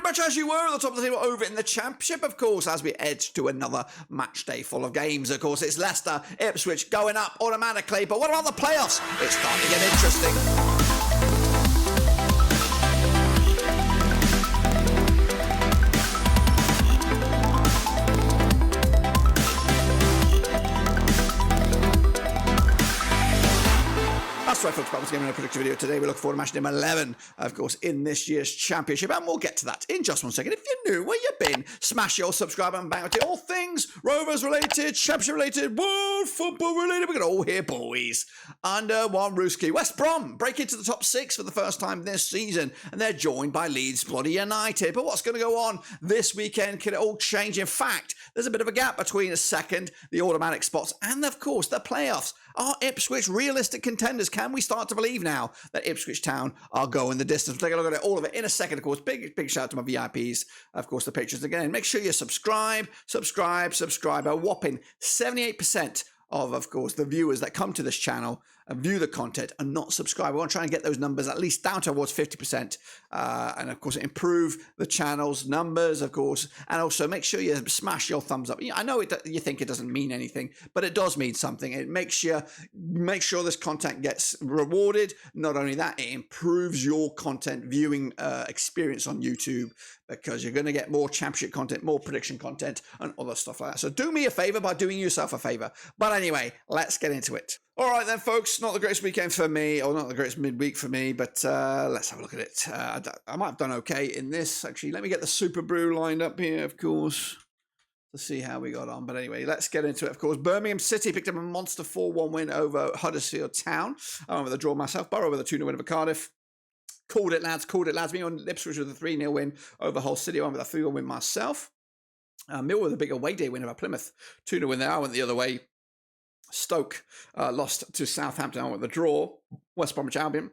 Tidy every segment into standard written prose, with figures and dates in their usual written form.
much as you were at the top of the table over in the Championship, of course, as we edge to another match day full of games. Of course, it's Leicester, Ipswich going up automatically. But what about the playoffs? It's starting to get interesting. That's right, folks. Back again in a prediction video today. We look forward to match number 11, of course, in this year's championship, and we'll get to that in just one second. If you're new, where you been, smash your subscribe button, bang to all things Rovers related, championship related, world football related. We're gonna all hear boys under one Rooski. West Brom break into the top 6 for the first time this season, and they're joined by Leeds bloody United. But what's going to go on this weekend? Can it all change? In fact, there's a bit of a gap between the second, the automatic spots, and of course the playoffs. Are Ipswich realistic contenders? Can we start to believe now that Ipswich Town are going the distance? We'll take a look at all of it in a second, of course. Big shout out to my VIPs. Of course, the pictures again. Make sure you subscribe. A whopping 78% of course, the viewers that come to this channel and view the content and not subscribe. We want to try and get those numbers at least down towards 50%. And of course, improve the channel's numbers, of course. And also make sure you smash your thumbs up. I know you think it doesn't mean anything, but it does mean something. It makes sure this content gets rewarded. Not only that, it improves your content viewing experience on YouTube, because you're going to get more championship content, more prediction content, and other stuff like that. So do me a favor by doing yourself a favor. But anyway, let's get into it. All right then, folks, not the greatest weekend for me, or not the greatest midweek for me, but let's have a look at it. I might have done okay in this. Actually, let me get the Super Brew lined up here, of course, to see how we got on. But anyway, let's get into it, of course. Birmingham City picked up a monster 4-1 win over Huddersfield Town. I went with a draw myself. Borough with a 2-0 win over Cardiff. Called it, lads. Me on Ipswich with a 3-0 win over Hull City. I went with a 3-1 win myself. Millwall with a big away day win over Plymouth. 2-0 win there. I went the other way. Stoke lost to Southampton. I went with the draw. West Bromwich Albion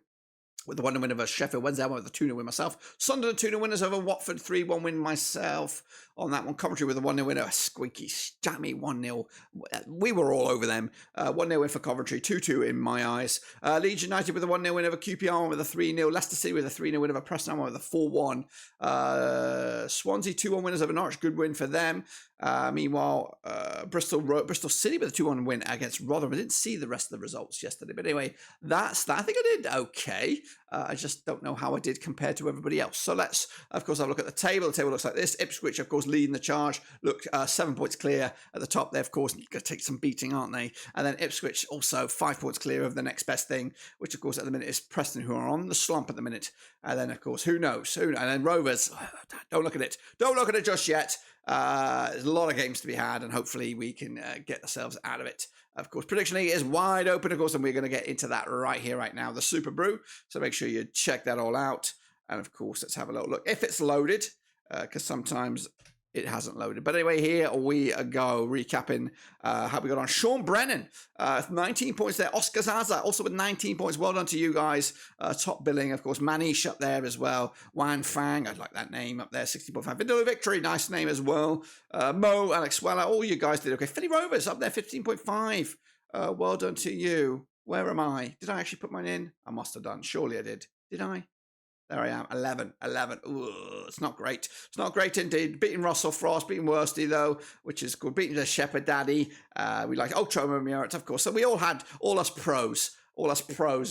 with the 1-0 win over Sheffield Wednesday. I went with the 2-0 win myself. Sunderland 2-0 winners over Watford. 3-1 win myself on that one. Coventry with a 1-0 win over squeaky, jammy 1-0. We were all over them. 1-0 win for Coventry. 2-2 in my eyes. Leeds United with a 1-0 win over QPR with a 3-0. Leicester City with a 3-0 win over Preston. I went with a 4-1. Swansea 2-1 winners over Norwich. Good win for them. Meanwhile, Bristol City with a 2-1 win against Rotherham. I didn't see the rest of the results yesterday, but anyway, that's that. I think I did okay. I just don't know how I did compared to everybody else. So let's, of course, have a look at the table. The table looks like this. Ipswich, of course, leading the charge. Look, 7 points clear at the top. They, of course, going to take some beating, aren't they? And then Ipswich also 5 points clear of the next best thing, which, of course, at the minute is Preston, who are on the slump at the minute. And then, of course, who knows? And then Rovers, don't look at it. Don't look at it just yet. There's a lot of games to be had, and hopefully we can get ourselves out of it. Of course, Prediction League is wide open, of course, and we're going to get into that right here, right now, the Super Brew. So make sure you check that all out. And of course, let's have a little look. If it's loaded, because sometimes it hasn't loaded. But anyway, here we go, recapping how we got on. Sean Brennan, 19 points there. Oscar Zaza, also with 19 points. Well done to you guys. Top billing, of course. Manish up there as well. Wan Fang, I'd like that name up there, 60.5. Vindaloo Victory, nice name as well. Mo, Alex Weller, all you guys did okay. Philly Rovers up there, 15.5. Well done to you. Where am I? Did I actually put mine in? I must have done. Surely I did. Did I? There I am, 11. Ooh, it's not great. It's not great indeed. Beating Russell Frost, beating Worsty though, which is good. Beating the Shepherd Daddy. We like Ultra Merit, of course. So we all us pros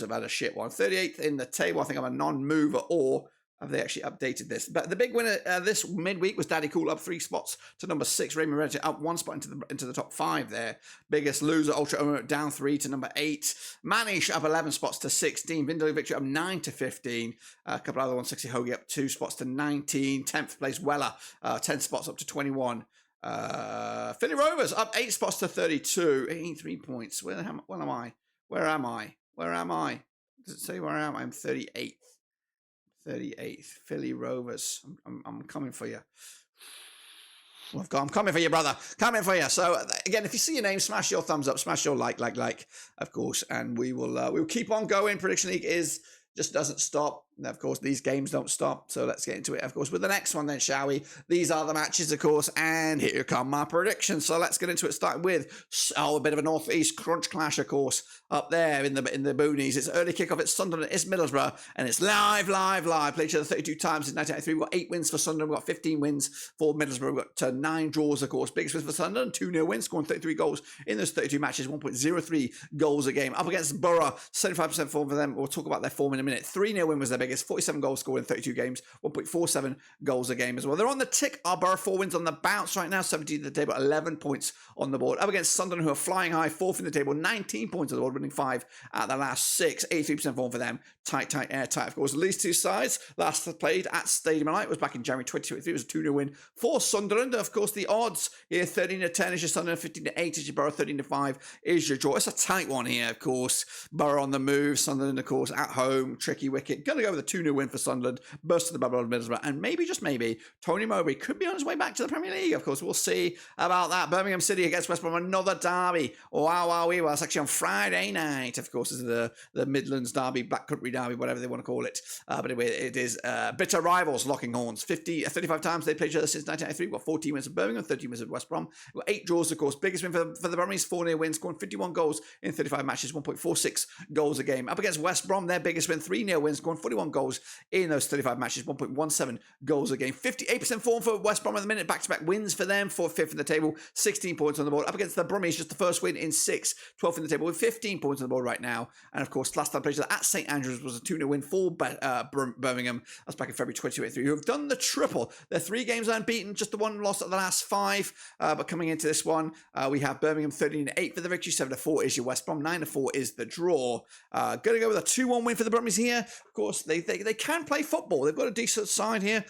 have had a shit one. 38th in the table. I think I'm a non-mover, or have they actually updated this? But the big winner this midweek was Daddy Cool, up 3 spots to number 6. Raymond Reddit up 1 spot into the top 5 there. Biggest loser, Ultra Omer, down 3 to number 8. Manish up 11 spots to 16. Vindaloo Victory up 9 to 15. A couple other ones, 60 Hoagie up 2 spots to 19. 10th place, Weller, 10 spots up to 21. Philly Rovers up 8 spots to 32. 83 points. Where am I? Where am I? Does it say where I am? I'm 38th. 38th, Philly Rovers. I'm coming for you. I'm coming for you, brother. Coming for you. So again, if you see your name, smash your thumbs up, smash your like, of course, and we will keep on going. Prediction League just doesn't stop. And of course, these games don't stop, so let's get into it, of course, with the next one then, shall we? These are the matches, of course, and here come my predictions. So let's get into it, starting with, a bit of a northeast crunch clash, of course, up there in the boonies. It's early kickoff, it's Sunderland, it's Middlesbrough, and it's live. Played each other 32 times since 1993. We've got 8 wins for Sunderland, we've got 15 wins for Middlesbrough, we've got 9 draws, of course. Biggest wins for Sunderland, 2-0 wins, scoring 33 goals in those 32 matches, 1.03 goals a game. Up against Borough, 75% form for them. We'll talk about their form in a minute. 3-0 win was their biggest, 47 goals scored in 32 games, 1.47 goals a game as well. They're on the tick. Our Borough 4 wins on the bounce right now, 17th at the table, 11 points on the board. Up against Sunderland, who are flying high, 4th in the table, 19 points on the board, winning 5 at the last 6, 83% form for them. Tight, airtight, of course. These two sides last played at Stadium Light was back in January 2023. It was a 2-0 win for Sunderland. Of course, the odds here, 13-10 is your Sunderland, 15-8 is your Borough, 13-5 is your draw. It's a tight one here, of course. Borough on the move, Sunderland, of course, at home, tricky wicket. Going to go with a 2-0 win for Sunderland, burst to the bubble of Middlesbrough, and maybe, just maybe, Tony Mowbray could be on his way back to the Premier League. Of course, we'll see about that. Birmingham City against West Brom, another derby. Wow. Well, it's actually on Friday night, of course, is the Midlands derby, Black Country derby, whatever they want to call it. But anyway, it is bitter rivals locking horns. 35 times they played each other since 1993. We've got 14 wins at Birmingham, 13 wins at West Brom. We've got 8 draws, of course. Biggest win for the Brummies, 4-0 win, scoring 51 goals in 35 matches, 1.46 goals a game. Up against West Brom, their biggest win, 3-0 win, scoring 41 goals in those 35 matches, 1.17 goals a game. 58% form for West Brom at the minute. Back-to-back wins for them, 4th in the table, 16 points on the board. Up against the Brummies, just the first win in 6, 12th in the table with 15 points on the board right now. And of course, last time played at St Andrews was a 2-0 win for Birmingham. That's back in February 2023. Who have done the triple. They're 3 games unbeaten, just the 1 loss at the last 5. But coming into this one, we have Birmingham 13-8 for the victory, 7-4 is your West Brom, 9-4 is the draw. Going to go with a 2-1 win for the Brummies here. Of course, they can play football. They've got a decent side here.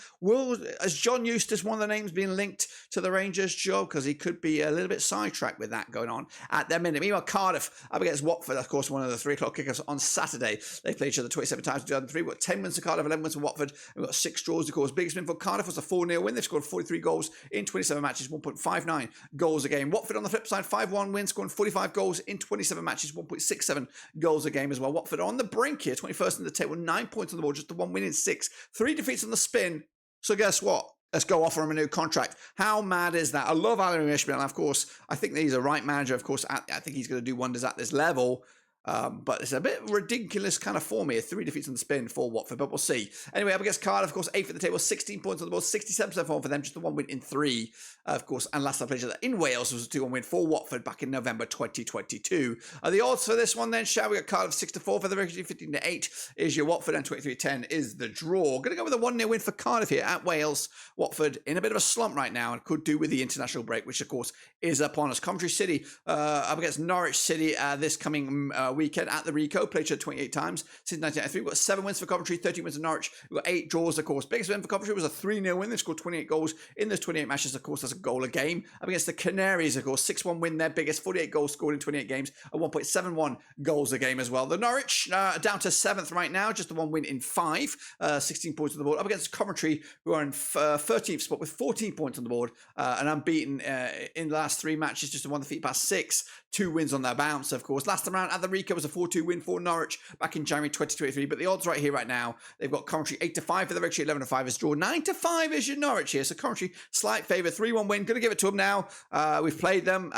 As John Eustace, one of the names being linked to the Rangers, Joe, because he could be a little bit sidetracked with that going on at their minute. Meanwhile, Cardiff up against Watford, of course, one of the 3 o'clock kickoffs on Saturday. They played each other 27 times in 2003. We've got 10 wins for Cardiff, 11 wins for Watford. We've got 6 draws, of course. Biggest win for Cardiff was a 4-0 win. They've scored 43 goals in 27 matches, 1.59 goals a game. Watford on the flip side, 5-1 win, scoring 45 goals in 27 matches, 1.67 goals a game as well. Watford on the brink here, 21st in the table, 9 points on the board, just the 1 win in 6. 3 defeats on the spin. So guess what? Let's go offer him a new contract. How mad is that? I love Alan Ishmael. Of course, I think that he's a right manager. Of course, I think he's going to do wonders at this level. But it's a bit ridiculous kind of form here. 3 defeats on the spin for Watford, but we'll see. Anyway, up against Cardiff, of course, 8th at the table, 16 points on the board, 67% form for them, just the 1 win in 3, of course. And last time played in Wales was a 2-1 win for Watford back in November 2022. The odds for this one then, shall we? Got Cardiff 6-4 for the victory, 15-8 is your Watford, and 23-10 is the draw. Going to go with a 1-0 win for Cardiff here at Wales. Watford in a bit of a slump right now and could do with the international break, which of course is upon us. Coventry City up against Norwich City this coming weekend at the Rico. Played each other 28 times since 1993. We've got 7 wins for Coventry, 13 wins for Norwich. We've got 8 draws, of course. Biggest win for Coventry was a 3-0 win. They scored 28 goals in those 28 matches. Of course, that's a goal a game. Up against the Canaries, of course, 6-1 win, their biggest, 48 goals scored in 28 games, at 1.71 goals a game as well. The Norwich down to 7th right now, just the 1 win in 5, 16 points on the board. Up against Coventry, who are in 13th spot with 14 points on the board, and unbeaten in the last 3 matches, just a 1 defeat past 6, 2 wins on their bounce, of course. Last time around at the Rico was a 4-2 win for Norwich back in January 2023, but the odds right here right now, they've got Coventry 8-5 for the victory, 11-5 is draw, 9-5 is your Norwich here. So Coventry slight favour, 3-1 win. Going to give it to them now. We've played them.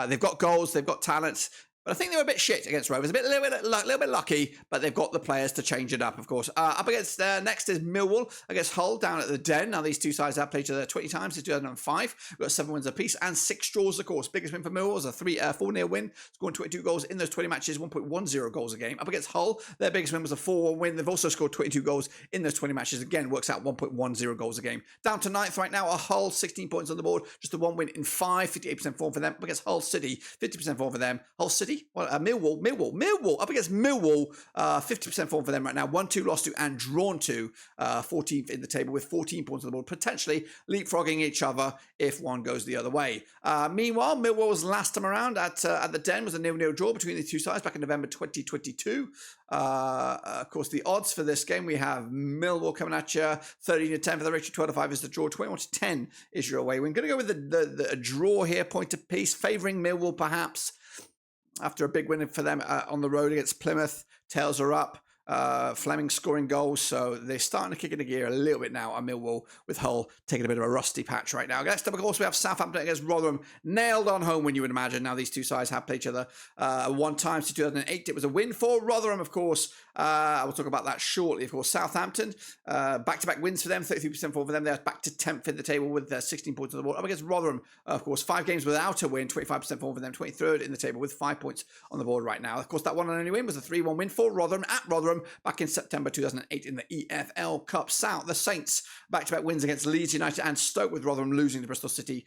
They've got goals, they've got talent. But I think they were a bit shit against Rovers. A little bit lucky, but they've got the players to change it up, of course. Up against, next is Millwall against Hull down at the Den. Now, these two sides have played each other 20 times since 2005. We've got 7 wins apiece and 6 draws, of course. Biggest win for Millwall was a 4-0 win, scoring 22 goals in those 20 matches, 1.10 goals a game. Up against Hull, their biggest win was a 4-1 win. They've also scored 22 goals in those 20 matches. Again, works out 1.10 goals a game. Down to 9th right now, a Hull, 16 points on the board. Just a 1 win in 5, 58% form for them. Up against Hull City, 50% form for them. Hull City? Well, Millwall up against Millwall, 50% form for them right now. 1-2 lost to and drawn to, 14th in the table with 14 points on the board, potentially leapfrogging each other if one goes the other way. Meanwhile, Millwall's last time around at the Den was a 0-0 draw between the two sides back in November 2022. Of course, the odds for this game, we have Millwall coming at you, 13-10 for the victory, 12-5 is the draw, 21-10 is your away win. Going to go with the draw here, point apiece, favouring Millwall perhaps. After a big win for them on the road against Plymouth, tails are up. Fleming scoring goals, so they're starting to kick into gear a little bit now. And Millwall with Hull taking a bit of a rusty patch right now. Next up, of course, we have Southampton against Rotherham. Nailed on home, when you would imagine. Now, these two sides have played each other one time since 2008. It was a win for Rotherham, of course. I will talk about that shortly. Of course, Southampton, back-to-back wins for them, 33% form for them. They're back to 10th in the table with 16 points on the board. Up against Rotherham, of course, 5 games without a win, 25% form for them, 23rd in the table with 5 points on the board right now. Of course, that one and only win was a 3-1 win for Rotherham at Rotherham back in September 2008 in the EFL Cup. South, the Saints, back-to-back wins against Leeds United and Stoke, with Rotherham losing to Bristol City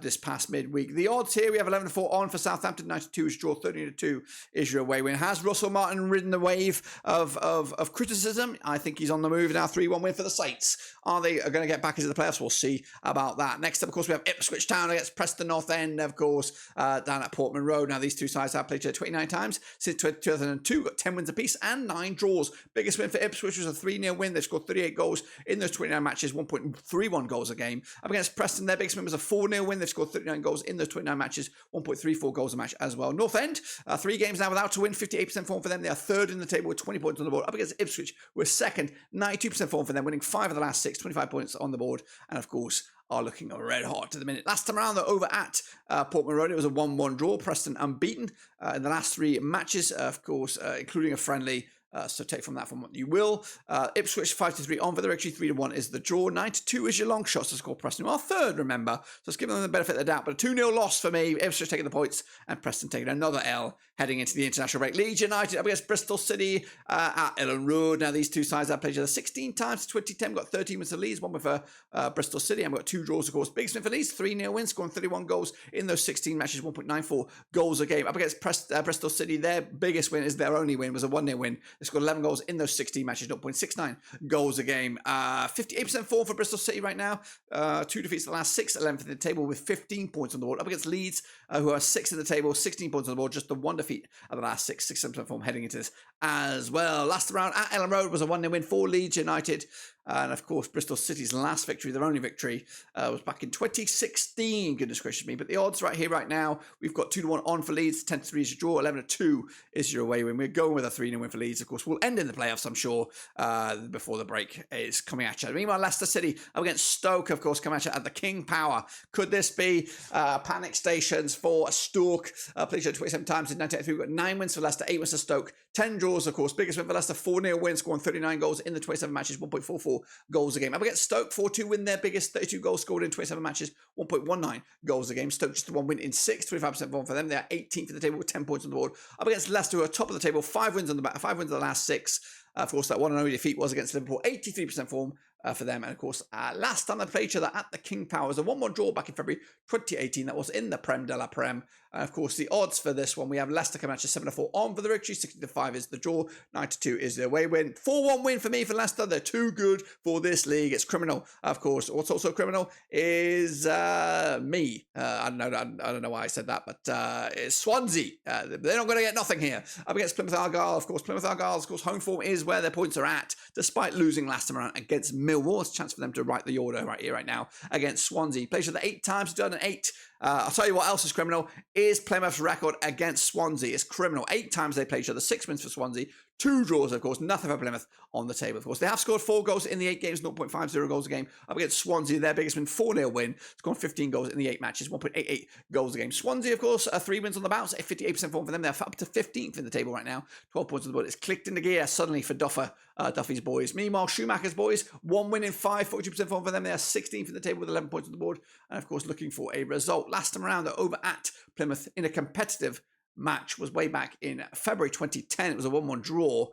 this past midweek. The odds here, we have 11-4 on for Southampton, 92 is draw, 13-2 is your away win. Has Russell Martin ridden the wave of criticism? I think he's on the move now. 3-1 win for the Saints. Are they going to get back into the playoffs? We'll see about that. Next up, of course, we have Ipswich Town against Preston North End, of course, down at Portman Road. Now, these two sides have played each other 29 times since 2002, got 10 wins apiece and 9 draws. Biggest win for Ipswich was a 3-0 win. They scored 38 goals in those 29 matches, 1.31 goals a game. Up against Preston, their biggest win was a 4-0 win. They've scored 39 goals in those 29 matches, 1.34 goals a match as well. North End, 3 games now without to win, 58% form for them. They are 3rd in the table with 20 points on the board. Up against Ipswich, we're 2nd, 92% form for them, winning 5 of the last 6, 25 points on the board, and of course are looking red hot at the minute. Last time around, though, over at Portman Road, it was a 1-1 draw. Preston unbeaten in the last 3 matches, of course, including a friendly. So take from that from what you will. Ipswich 5-3 on for the victory. 3-1 is the draw. 9-2 is your long shots to score Preston, who are 3rd, remember. So let's give them the benefit of the doubt. But a 2-0 loss for me. Ipswich taking the points and Preston taking another L heading into the international break. Leeds United up against Bristol City at Ellen Road. Now, these two sides have played each other 16 times. 2010 got 13 wins for Leeds, 1 with Bristol City. And we've got 2 draws, of course. Biggest win for Leeds, 3-0 win, scoring 31 goals in those 16 matches, 1.94 goals a game. Up against Bristol City, their biggest win is their only win, was a 1-0 win. They scored 11 goals in those 16 matches, 0.69 goals a game. 58% form for Bristol City right now. 2 defeats the last 6, 11th in the table with 15 points on the board. Up against Leeds, who are 6th in the table, 16 points on the board, just the 1 defeat of the last 6, 6% form heading into this as well. Last round at Ellen Road was a 1-0 win for Leeds United. And of course, Bristol City's last victory, their only victory, was back in 2016. Goodness gracious me. But the odds right here, right now, we've got 2-1 on for Leeds, 10-3 is your draw, 11-2 is your away win. We're going with a 3-0 win for Leeds. Of course, we'll end in the playoffs, I'm sure, before the break is coming at you. Meanwhile, Leicester City up against Stoke, of course, coming at you at the King Power. Could this be panic stations for Stoke? Played 27 times in 1983. We've got 9 wins for Leicester, 8 wins for Stoke, 10 draws, of course. Biggest win for Leicester, 4-0 win, scoring 39 goals in the 27 matches, 1.44 goals a game. Up against Stoke, 4-2 win, their biggest, 32 goals scored in 27 matches, 1.19 goals a game. Stoke just the 1 win in 6, 25% form for them. They are 18th in the table with 10 points on the board. Up against Leicester, who are top of the table, 5 wins on the back, 5 wins of the last 6. Of course, that one and only defeat was against Liverpool, 83% form for them. And of course, last time they played each other at the King Power was a 1-1 draw back in February 2018. That was in the Prem de la Prem. And of course, the odds for this one, we have Leicester coming at you 7-4 on for the victory, 60-5 is the draw, 9-2 is the away win. 4-1 win for me for Leicester. They're too good for this league. It's criminal, of course. What's also criminal is me. I don't know why I said that, but it's Swansea. They're not going to get nothing here. Up against Plymouth Argyle, of course. Plymouth Argyle, of course, home form is where their points are at, despite losing last time around against Millwall. It's a chance for them to right the order right here, right now, against Swansea. Played the 8 times, 2008. I'll tell you what else is criminal, is Plymouth's record against Swansea. It's criminal. 8 times they played each other, 6 wins for Swansea, 2 draws, of course, nothing for Plymouth on the table, of course. They have scored 4 goals in the 8 games, 0.50 goals a game. Up against Swansea, their biggest win, 4-0 win. Scored 15 goals in the 8 matches, 1.88 goals a game. Swansea, of course, 3 wins on the bounce, 58% form for them. They're up to 15th in the table right now, 12 points on the board. It's clicked into gear suddenly for Duffy's boys. Meanwhile, Schumacher's boys, 1 win in 5, 42% form for them. They are 16th in the table with 11 points on the board. And of course, looking for a result. Last time around, they're over at Plymouth in a competitive match, was way back in February 2010. It was a 1-1 draw.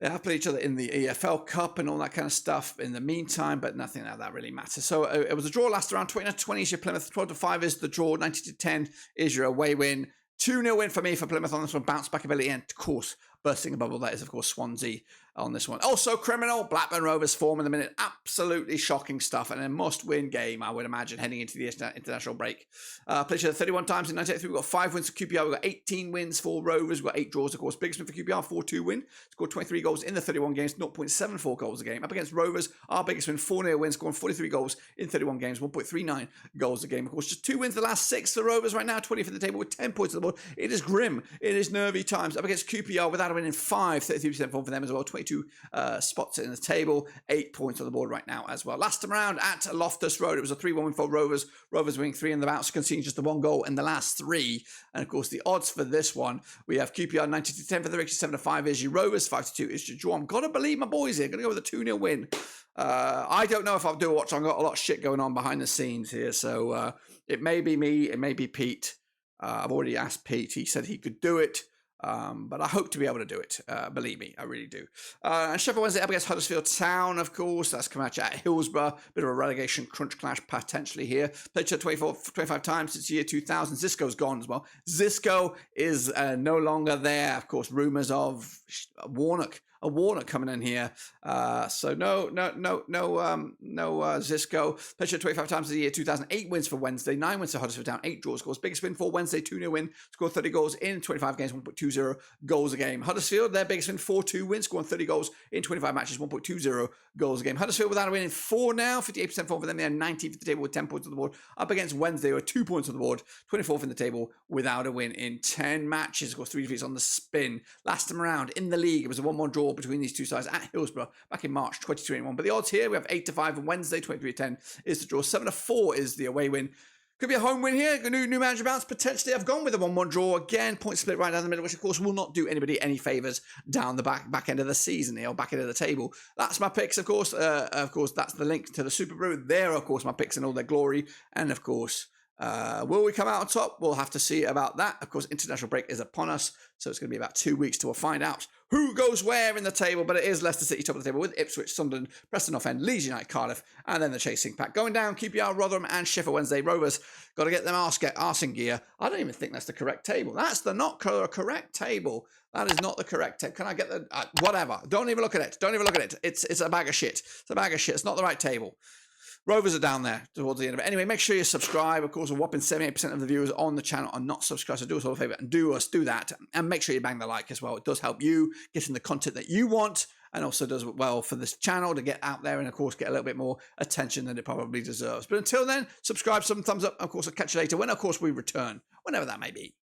They have played each other in the EFL Cup and all that kind of stuff in the meantime, but nothing like that really matters. So it was a draw last round. 20-20 is your Plymouth, 12-5 is the draw, 90-10 is your away win. 2-0 win for me for Plymouth on this one, bounce back ability, and of course, bursting a bubble, that is, of course, Swansea on this one. Also, criminal Blackburn Rovers form in the minute. Absolutely shocking stuff and a must-win game, I would imagine, heading into the international break. Played 31 times in 1983. We've got 5 wins for QPR. We've got 18 wins for Rovers. We've got 8 draws, of course. Biggest win for QPR, 4-2 win. Scored 23 goals in the 31 games, 0.74 goals a game. Up against Rovers, our biggest win, 4-0 win, scoring 43 goals in 31 games, 1.39 goals a game. Of course, just 2 wins the last 6 for Rovers right now, 20th in the table with 10 points on the board. It is grim. It is nervy times. Up against QPR without a win in 5, 33% form for them as well. 22 spots in the table, 8 points on the board right now as well. Last time around at Loftus Road, it was a 3-1 win for Rovers. Rovers winning 3 in the bouts, conceding just the 1 goal in the last 3. And of course, the odds for this one, we have QPR 90-10 for the Ricky, 7-5 is your Rovers, 5-2 is your draw. I'm going to believe my boys here. Going to go with a 2-0 win. I don't know if I'll do a watch. I've got a lot of shit going on behind the scenes here. So it may be me. It may be Pete. I've already asked Pete. He said he could do it. But I hope to be able to do it. Believe me, I really do. And Sheffield Wednesday up against Huddersfield Town, of course. That's come out at Hillsborough. Bit of a relegation crunch clash potentially here. Played 25 times since the year 2000. Zisco's gone as well. Zisco is no longer there. Of course, rumours of Warnock coming in here. So no Zisco. Played 25 times in the year 2008 wins for Wednesday, 9 wins for Huddersfield Town, 8 draws. Scores biggest win for Wednesday, 2-0 win. Scored 30 goals in 25 games, 1.20 goals a game. Huddersfield, their biggest win, 4-2 win, scoring 30 goals in 25 matches, 1.20 goals a game. Huddersfield without a win in 4 now, 58% form for them. They're 19th at the table with 10 points on the board. Up against Wednesday with 2 points on the board, 24th in the table without a win in 10 matches. Of course, 3 defeats on the spin. Last time around in the league, it was a 1-1 draw between these two sides at Hillsborough back in March 2021. But the odds here, we have 8-5 on Wednesday, 23-10 is the draw, 7-4 is the away win. Could be a home win here. New manager bounce potentially. I've gone with a 1-1 draw again. Point split right down the middle, which of course will not do anybody any favours down the back end of the season here, or back end of the table. That's my picks, of course. That's the link to the Super Brew. There, of course, my picks in all their glory. And of course, will we come out on top? We'll have to see about that. Of course, international break is upon us, so it's going to be about 2 weeks till we'll find out who goes where in the table. But it is Leicester City top of the table with Ipswich, Sunderland, Preston off end, Leeds United, Cardiff, and then the chasing pack. Going down, QPR, Rotherham, and Sheffield Wednesday. Rovers, got to get them arse in gear. I don't even think that's the correct table. That's the not correct table. That is not the correct table. Can I get the... whatever. Don't even look at it. Don't even look at it. It's a bag of shit. It's a bag of shit. It's not the right table. Rovers are down there towards the end of it. Anyway, make sure you subscribe. Of course, a whopping 78% of the viewers on the channel are not subscribed. So do us all a favor and do that. And make sure you bang the like as well. It does help you getting the content that you want, and also does well for this channel to get out there and, of course, get a little bit more attention than it probably deserves. But until then, subscribe, some thumbs up. Of course, I'll catch you later when, of course, we return, whenever that may be.